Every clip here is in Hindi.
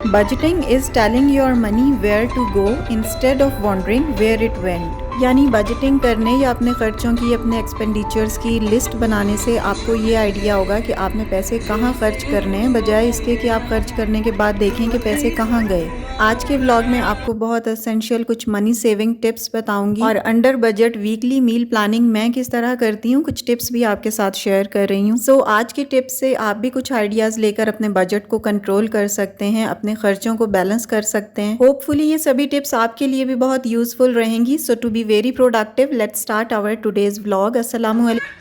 Budgeting is telling your money where to go instead of wondering where it went. यानी बजटिंग करने या अपने खर्चों की, अपने एक्सपेंडिचर्स की लिस्ट बनाने से आपको ये आइडिया होगा कि आपने पैसे कहाँ खर्च करने हैं, बजाय इसके कि आप खर्च करने के बाद देखें कि पैसे कहाँ गए। आज के व्लॉग में आपको बहुत एसेंशियल कुछ मनी सेविंग टिप्स बताऊंगी और under budget weekly meal planning मैं किस तरह करती हूँ, कुछ टिप्स भी आपके साथ शेयर कर रही हूँ। सो आज की टिप्स से आप भी कुछ आइडियाज लेकर अपने बजट को कंट्रोल कर सकते हैं, अपने खर्चों को बैलेंस कर सकते हैं। होपफुली ये सभी टिप्स आपके लिए भी बहुत यूजफुल रहेंगी। So to be very productive, let's start our today's vlog. अस्सलाम वालेकुम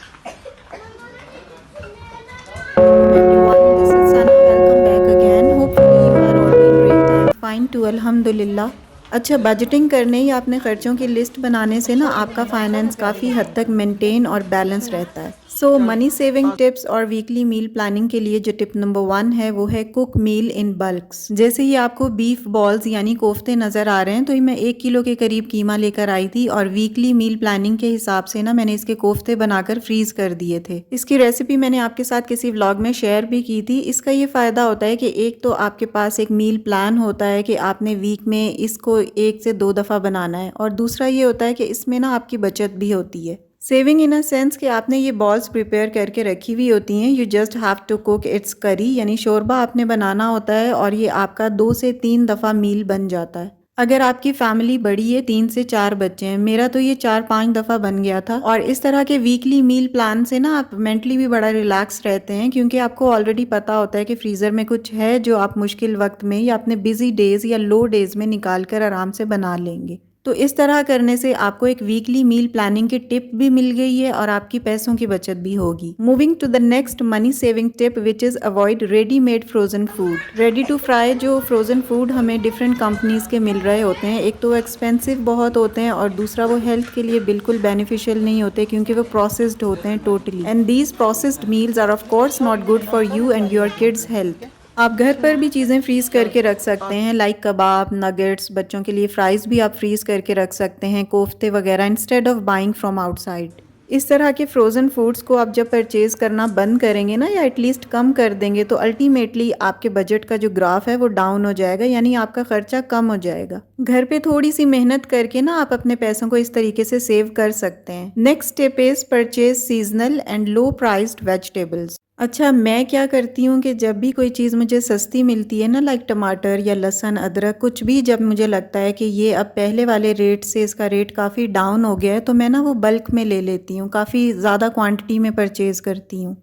everyone, this is Sana. Welcome back again. Hopefully you are all doing great. I am fine too, अल्हम्दुलिल्लाह। अच्छा, बजटिंग करने या अपने खर्चों की लिस्ट बनाने से ना आपका फाइनेंस काफ़ी हद तक मेंटेन और बैलेंस रहता है। सो मनी सेविंग टिप्स और वीकली मील प्लानिंग के लिए जो टिप नंबर 1 है वो है कुक मील इन बल्क्स। जैसे ही आपको बीफ बॉल्स यानी कोफ्ते नज़र आ रहे हैं, तो मैं 1 किलो के करीब कीमा लेकर आई थी और वीकली मील प्लानिंग के हिसाब से ना मैंने इसके कोफ्ते बनाकर फ्रीज कर दिए थे। इसकी रेसिपी मैंने आपके साथ किसी व्लॉग में शेयर भी की थी। इसका ये फ़ायदा होता है कि एक तो आपके पास एक मील प्लान होता है कि आपने वीक में इसको 1 से 2 दफ़ा बनाना है, और दूसरा ये होता है कि इसमें ना आपकी बचत भी होती है। सेविंग इन अ सेंस कि आपने ये बॉल्स प्रिपेयर करके रखी हुई होती हैं। You just have to cook its curry, यानी शोरबा आपने बनाना होता है और ये आपका 2 से 3 दफ़ा मील बन जाता है। अगर आपकी फैमिली बड़ी है, 3 से 4 बच्चे हैं, मेरा तो ये 4-5 दफ़ा बन गया था। और इस तरह के वीकली मील प्लान से ना आप मेंटली भी बड़ा रिलैक्स रहते हैं, क्योंकि आपको ऑलरेडी पता होता है कि फ्रीज़र में कुछ है जो आप मुश्किल वक्त में या अपने बिजी डेज या लो डेज में निकाल कर आराम से बना लेंगे। तो इस तरह करने से आपको एक वीकली मील प्लानिंग की टिप भी मिल गई है और आपकी पैसों की बचत भी होगी। Moving to the next money saving tip which is avoid readymade frozen food. Ready to fry जो फ्रोजन फूड हमें डिफरेंट कंपनीज के मिल रहे होते हैं, एक तो एक्सपेंसिव बहुत होते हैं और दूसरा वो हेल्थ के लिए बिल्कुल बेनिफिशियल नहीं होते, क्योंकि वो प्रोसेस्ड होते हैं totally. And these processed meals are of course not good for you and your kids health. आप घर पर भी चीज़ें फ्रीज़ करके रख सकते हैं, लाइक कबाब, नगेट्स, बच्चों के लिए फ्राइज़ भी आप फ्रीज़ करके रख सकते हैं, कोफ्ते वगैरह, instead of buying from outside. इस तरह के फ्रोज़न फूड्स को आप जब परचेज़ करना बंद करेंगे ना, या एटलीस्ट कम कर देंगे, तो अल्टीमेटली आपके बजट का जो ग्राफ है वो डाउन हो जाएगा, यानी आपका खर्चा कम हो जाएगा। घर पे थोड़ी सी मेहनत करके ना आप अपने पैसों को इस तरीके से सेव कर सकते हैं। Next step is purchase seasonal and low priced vegetables. अच्छा, मैं क्या करती हूँ कि जब भी कोई चीज़ मुझे सस्ती मिलती है ना, लाइक टमाटर या लहसुन, अदरक, कुछ भी, जब मुझे लगता है कि ये अब पहले वाले रेट से इसका रेट काफ़ी डाउन हो गया है, तो मैं ना वो बल्क में ले लेती हूँ, काफ़ी ज़्यादा क्वांटिटी में परचेज़ करती हूँ।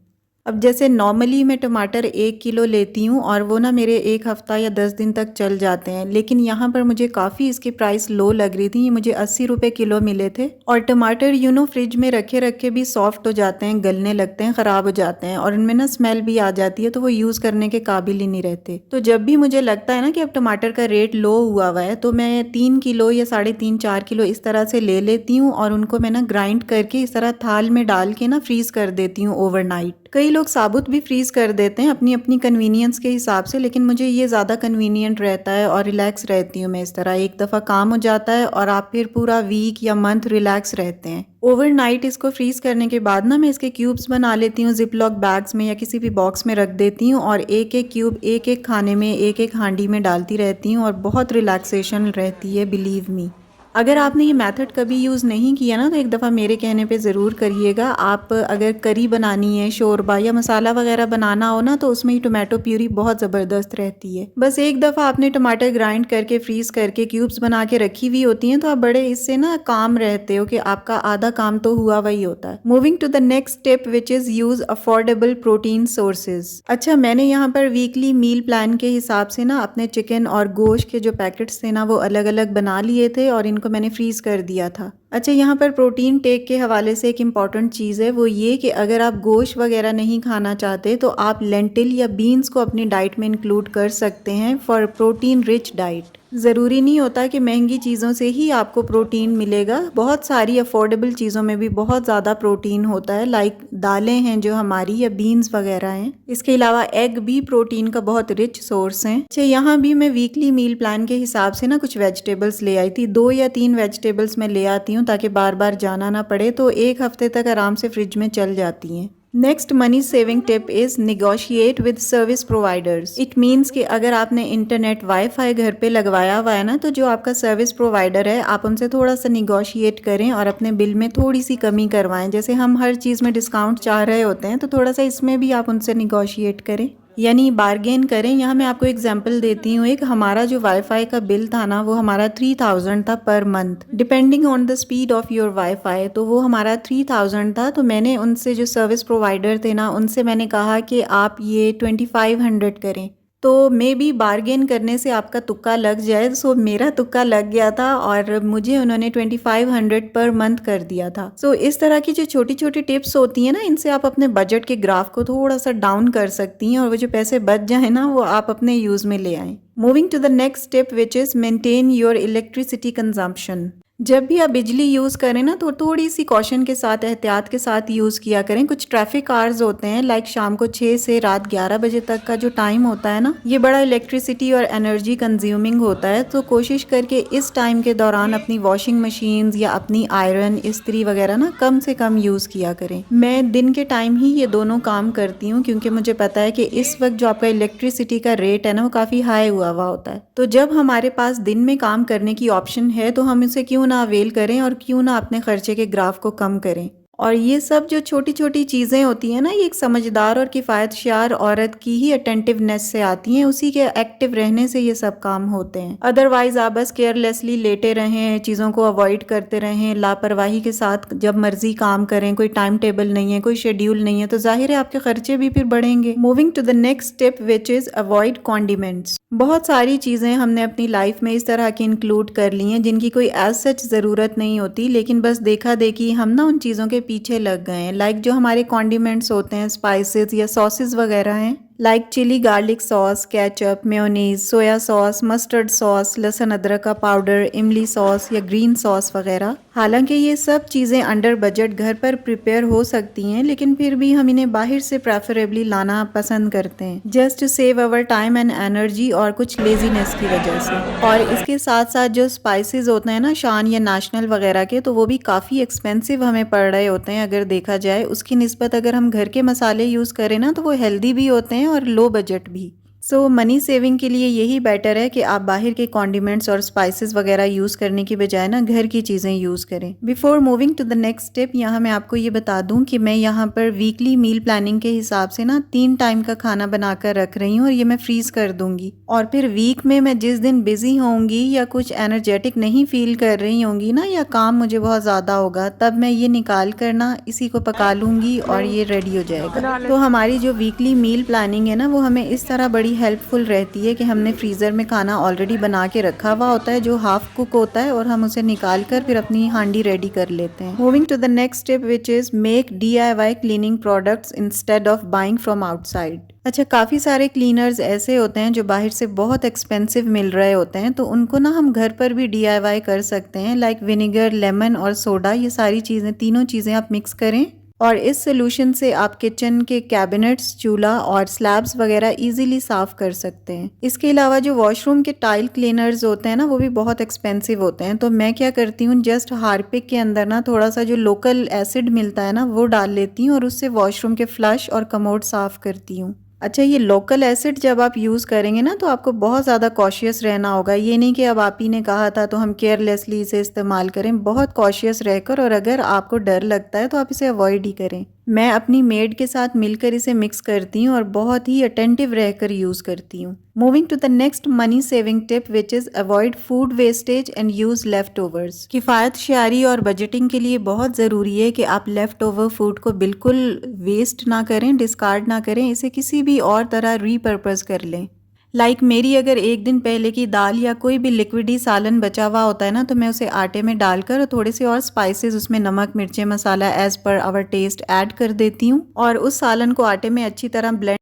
अब जैसे नॉर्मली मैं टमाटर 1 किलो लेती हूँ और वो ना मेरे 1 हफ्ता या 10 दिन तक चल जाते हैं, लेकिन यहाँ पर मुझे काफ़ी इसकी प्राइस लो लग रही थी। ये मुझे 80 रुपये किलो मिले थे। और टमाटर फ्रिज में रखे रखे भी सॉफ्ट हो जाते हैं, गलने लगते हैं, ख़राब हो जाते हैं और इनमें ना स्मेल भी आ जाती है, तो वो यूज़ करने के काबिल ही नहीं रहते। तो जब भी मुझे लगता है ना कि अब टमाटर का रेट लो हुआ है, तो मैं 3 किलो या 3.5-4 किलो इस तरह से ले लेती हूँ और उनको मैं ना ग्राइंड करके इस तरह थाल में डाल के ना फ्रीज़ कर देती हूँ ओवरनाइट। कई लोग साबुत भी फ्रीज कर देते हैं अपनी अपनी कन्वीनियंस के हिसाब से, लेकिन मुझे ये ज़्यादा कन्वीनियंट रहता है और रिलैक्स रहती हूँ मैं इस तरह। एक दफ़ा काम हो जाता है और आप फिर पूरा वीक या मंथ रिलैक्स रहते हैं। ओवरनाइट इसको फ्रीज करने के बाद ना मैं इसके क्यूब्स बना लेती हूँ, जिपलॉक बैग्स में या किसी भी बॉक्स में रख देती हूँ और एक एक क्यूब एक एक खाने में, एक एक हांडी में डालती रहती हूँ और बहुत रिलैक्सेशन रहती है, बिलीव मी। अगर आपने ये मेथड कभी यूज़ नहीं किया ना, तो एक दफ़ा मेरे कहने पे ज़रूर करिएगा। आप अगर करी बनानी है, शोरबा या मसाला वगैरह बनाना हो ना, तो उसमें ही टोमेटो प्यूरी बहुत ज़बरदस्त रहती है। बस एक दफ़ा आपने टमाटर ग्राइंड करके फ्रीज़ करके क्यूब्स बना के रखी हुई होती हैं, तो आप बड़े इससे ना काम रहते हो कि आपका आधा काम तो हुआ वही होता है। Moving to the next step which is use affordable protein sources. अच्छा, मैंने यहाँ पर वीकली मील प्लान के हिसाब से ना अपने चिकन और गोश्त के जो पैकेट्स थे ना, वो अलग अलग बना लिए थे और इनको मैंने फ्रीज कर दिया था। अच्छा, यहाँ पर प्रोटीन टेक के हवाले से एक इम्पॉर्टेंट चीज़ है, वो ये कि अगर आप गोश्त वगैरह नहीं खाना चाहते, तो आप लेंटिल या बीन्स को अपनी डाइट में इंक्लूड कर सकते हैं फॉर प्रोटीन रिच डाइट। ज़रूरी नहीं होता कि महंगी चीज़ों से ही आपको प्रोटीन मिलेगा, बहुत सारी अफोर्डेबल चीज़ों में भी बहुत ज़्यादा प्रोटीन होता है, लाइक दालें हैं जो हमारी, या बीन्स वगैरह हैं। इसके अलावा एग भी प्रोटीन का बहुत रिच सोर्स हैं। अच्छा, यहाँ भी मैं वीकली मील प्लान के हिसाब से ना कुछ वेजिटेबल्स ले आई थी, 2 या 3 वेजिटेबल्स मैं ले आती हूँ ताकि बार बार जाना ना पड़े, तो 1 हफ्ते तक आराम से फ्रिज में चल जाती हैं। Next money saving tip is negotiate with service providers. It means कि अगर आपने इंटरनेट वाईफाई घर पे लगवाया हुआ है ना, तो जो आपका सर्विस प्रोवाइडर है आप उनसे थोड़ा सा निगोशिएट करें और अपने बिल में थोड़ी सी कमी करवाएं। जैसे हम हर चीज़ में डिस्काउंट चाह रहे होते हैं, तो थोड़ा सा इसमें भी आप उनसे निगोशिएट करें, यानी बारगेन करें। यहाँ मैं आपको एग्जांपल देती हूँ। एक हमारा जो वाईफाई का बिल था ना, वो हमारा 3000 था per month, depending on the speed of your wifi. तो वो हमारा 3000 था। तो मैंने उनसे, जो सर्विस प्रोवाइडर थे ना, उनसे मैंने कहा कि आप ये 2500 करें। तो मे बी बारगेन करने से आपका तुक्का लग जाए। सो मेरा तुक्का लग गया था और मुझे उन्होंने 2500 पर मंथ कर दिया था। सो इस तरह की जो छोटी छोटी टिप्स होती हैं ना, इनसे आप अपने बजट के ग्राफ को थोड़ा सा डाउन कर सकती हैं और वो जो पैसे बच जाए ना, वो आप अपने यूज में ले आएं। Moving to the next tip which is maintain your electricity consumption. जब भी आप बिजली यूज़ करें ना, तो थोड़ी सी कॉशन के साथ, एहतियात के साथ यूज़ किया करें। कुछ ट्रैफिक आवर्स होते हैं, लाइक शाम को 6 से रात 11 बजे तक का जो टाइम होता है ना, ये बड़ा इलेक्ट्रिसिटी और एनर्जी कंज्यूमिंग होता है। तो कोशिश करके इस टाइम के दौरान अपनी वॉशिंग मशीन्स या अपनी आयरन, इस्त्री वगैरह ना कम से कम यूज़ किया करें। मैं दिन के टाइम ही ये दोनों काम करती हूँ, क्योंकि मुझे पता है कि इस वक्त जो आपका इलेक्ट्रिसिटी का रेट है ना, वो काफ़ी हाई हुआ होता है। तो जब हमारे पास दिन में काम करने की ऑप्शन है, तो हम इसे क्यों ना अवेल करें और क्यों ना अपने खर्चे के ग्राफ को कम करें। और ये सब जो छोटी छोटी चीज़ें होती हैं ना, ये एक समझदार और किफ़ायतशार औरत की ही अटेंटिवनेस से आती हैं। उसी के एक्टिव रहने से ये सब काम होते हैं। अदरवाइज आप बस केयरलेसली लेटे रहें, चीज़ों को अवॉइड करते रहें, लापरवाही के साथ जब मर्जी काम करें, कोई टाइम टेबल नहीं है, कोई शेड्यूल नहीं है, तो जाहिर है आपके खर्चे भी फिर बढ़ेंगे। Moving to the next tip which is avoid condiments. बहुत सारी चीज़ें हमने अपनी लाइफ में इस तरह की इंक्लूड कर ली हैं जिनकी कोई एज सच ज़रूरत नहीं होती, लेकिन बस देखा देखी हम ना उन चीज़ों के पीछे लग गए हैं। लाइक जो हमारे कॉन्डिमेंट्स होते हैं, स्पाइसेस या सॉसेस वगैरह हैं, like chilli garlic sauce, ketchup, mayonnaise, soya sauce, mustard sauce, लहसुन अदरक का पाउडर, इमली सॉस या ग्रीन सॉस वगैरह। हालांकि ये सब चीज़ें अंडर बजट घर पर प्रिपेयर हो सकती हैं, लेकिन फिर भी हम इन्हें बाहर से प्रेफरेबली लाना पसंद करते हैं, just to save our time and energy और कुछ लेजीनेस की वजह से। और इसके साथ साथ जो स्पाइसेस होते हैं ना, शान या नेशनल वगैरह के, तो वो भी काफ़ी एक्सपेंसिव हमें पड़ रहे होते हैं अगर देखा जाए। उसकी निस्बत अगर हम घर के मसाले यूज़ करें ना, तो वो हेल्दी भी होते हैं और लो बजट भी। सो मनी सेविंग के लिए यही बेटर है कि आप बाहर के कॉन्डिमेंट्स और स्पाइसेस वगैरह यूज़ करने की बजाय ना घर की चीज़ें यूज़ करें। Before moving to the next step, यहाँ मैं आपको ये बता दूं कि मैं यहाँ पर वीकली मील प्लानिंग के हिसाब से ना 3 टाइम का खाना बनाकर रख रही हूँ और ये मैं फ्रीज कर दूंगी। और फिर वीक में मैं जिस दिन बिजी होंगी या कुछ एनर्जेटिक नहीं फील कर रही होंगी ना, या काम मुझे बहुत ज़्यादा होगा, तब मैं ये निकाल कर ना इसी को पका लूँगी और ये रेडी हो जाएगा। तो हमारी जो वीकली मील प्लानिंग है ना, वो हमें इस तरह बड़ी हेल्पफुल रहती है कि हमने फ्रीज़र में खाना ऑलरेडी बना के रखा हुआ होता है जो हाफ कुक होता है, और हम उसे निकाल कर फिर अपनी हांडी रेडी कर लेते हैं। Moving to the next step which is make DIY cleaning products instead of buying from outside. अच्छा, काफ़ी सारे क्लीनर्स ऐसे होते हैं जो बाहर से बहुत एक्सपेंसिव मिल रहे होते हैं, तो उनको ना हम घर पर भी DIY कर सकते हैं। लाइक विनेगर, लेमन और सोडा, ये सारी चीज़ें, तीनों चीज़ें आप मिक्स करें और इस सोल्यूशन से आप किचन के कैबिनेट्स, चूल्हा और स्लैब्स वगैरह इजीली साफ कर सकते हैं। इसके अलावा जो वॉशरूम के टाइल क्लीनर्स होते हैं ना, वो भी बहुत एक्सपेंसिव होते हैं। तो मैं क्या करती हूँ, जस्ट हार्पिक के अंदर ना थोड़ा सा जो लोकल एसिड मिलता है ना, वो डाल लेती हूँ और उससे वॉशरूम के फ्लश और कमोड साफ करती हूँ। अच्छा, ये लोकल एसिड जब आप यूज़ करेंगे ना, तो आपको बहुत ज़्यादा कॉशियस रहना होगा। ये नहीं कि अब आप ही ने कहा था तो हम केयरलेसली इसे इस्तेमाल करें। बहुत कॉशियस रहकर, और अगर आपको डर लगता है तो आप इसे अवॉइड ही करें। मैं अपनी मेड के साथ मिलकर इसे मिक्स करती हूँ और बहुत ही अटेंटिव रहकर यूज़ करती हूँ। Moving to the next money saving tip which is avoid food wastage and use leftovers. किफ़ायत शारी और बजटिंग के लिए बहुत ज़रूरी है कि आप लेफ्ट ओवर फूड को बिल्कुल वेस्ट ना करें, डिस्कार्ड ना करें, इसे किसी भी और तरह रीपर्पज़ कर लें। लाइक मेरी अगर एक दिन पहले की दाल या कोई भी लिक्विडी सालन बचा हुआ होता है ना, तो मैं उसे आटे में डालकर थोड़े से और स्पाइसेस, उसमें नमक, मिर्चें, मसाला as per our taste add कर देती हूँ और उस सालन को आटे में अच्छी तरह ब्लेंड